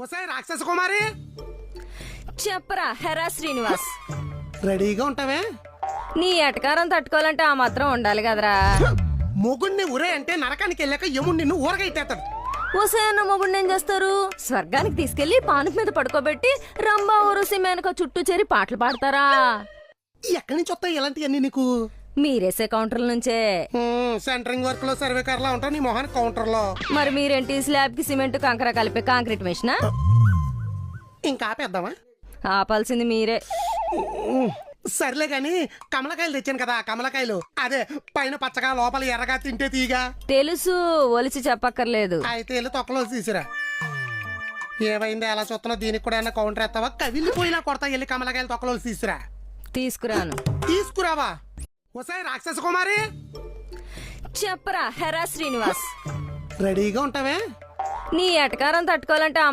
ఒసేయ్ రాక్షస కుమారి, చెప్పరా హెరా శ్రీనివాస్. రెడీగా ఉంటావే? నీ ఎటకారం తట్టుకోవాలంటే ఆ మాత్రం ఉండాలి కదరా. మొగుణ్ణి ఉరే అంటే నరకానికి వెళ్ళాక యముడు నిన్ను ఊరగైతేస్తాడు. ఓసేన్న మొగుడు ఏం చేస్తారు? స్వర్గానికి తీసుకెళ్లి పానుపు మీద పడుకోబెట్టి రంభా ఊరుసి మేనక చుట్టూ చేరి పాటలు పాడతారా? ఎక్కడి నుంచి వస్తాయి ఇలాంటివన్నీ నీకు? మీరేసే కౌంటర్ల నుంచే. సెంటరింగ్ వర్క్ లో సర్వేకర్లా ఉంటావు నీ మొహాన్ కౌంటర్ లో. మరి మీరేంటి స్లాబ్ కి సిమెంట్ కంకర కలిపే కాంక్రీట్ మిషనా? ఇంకా ఆపేద్దామా? ఆపాల్సింది మీరే. సర్లే గాని కమలకాయలు తెచ్చాను కదా, కమలకాయలు అదే పైన పచ్చగా లోపల ఎర్రగా తింటే తీగా. తెలుసు, ఒలిచి చెప్పక్కర్లేదు. అయితే వెళ్ళి తొక్కలో తీసిరా. ఏమైంది అలా చూస్తున్నావు? దీనికి కూడా ఏమన్నా కౌంటర్ ఎత్తావా? కవిలిపోయినా కొడతా. వెళ్ళి కమలకాయలు తొక్కలో తీసురా. తీసుకురాను. తీసుకురావా? ఒసేయ్ రాక్షస కుమారి, చెప్పరా హెరా శ్రీనివాస్. రెడీగా ఉంటావే? నీ ఎటకారం తట్టుకోవాలంటే ఆ